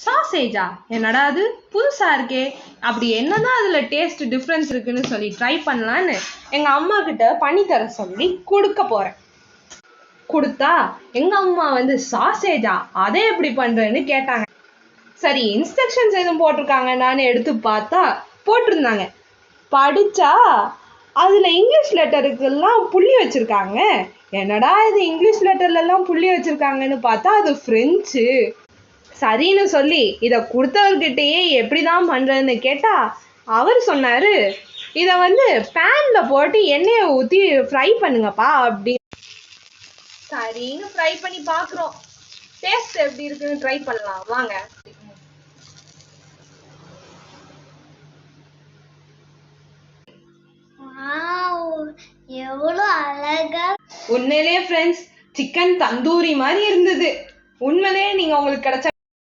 சாசேஜா? என்னடா அது புதுசா இருக்கே, அப்படி என்னதான் அதுல டேஸ்ட் டிஃப்ரென்ஸ் இருக்குன்னு சொல்லி ட்ரை பண்ணலான்னு எங்க அம்மா கிட்ட பண்ணி தர சொல்லி கொடுக்க போறேன். கொடுத்தா எங்க அம்மா வந்து சாசேஜா அதை எப்படி பண்றேன்னு கேட்டாங்க. சரி, இன்ஸ்ட்ரக்ஷன்ஸ் எதுவும் போட்டிருக்காங்கன்னு எடுத்து பார்த்தா போட்டிருந்தாங்க. படிச்சா அதுல இங்கிலீஷ் லெட்டருக்கெல்லாம் புள்ளி வச்சிருக்காங்க. என்னடா இது இங்கிலீஷ் லெட்டர்ல எல்லாம் புள்ளி வச்சிருக்காங்கன்னு பார்த்தா அது பிரெஞ்சு. சரின்னு சொல்லி இத கொடுத்தவர்கிட்டயே எப்படிதான் பண்றதுன்னு கேட்டா அவர் சொன்னாரு, இத வந்து பேன்ல போட்டு எண்ணெயை ஊத்தி ஃப்ரை பண்ணுங்கப்பா அப்படி. சரின்னு ஃப்ரை பண்ணி பாக்குறோம். டேஸ்ட் எப்படி இருக்குன்னு ட்ரை பண்ணலாம் வாங்க. எவ்வளவு அழகா! உண்மையிலேயே ஃப்ரெண்ட்ஸ், சிக்கன் தந்தூரி மாதிரி இருந்தது. உண்மையிலேயே நீங்க உங்களுக்கு கிடைச்ச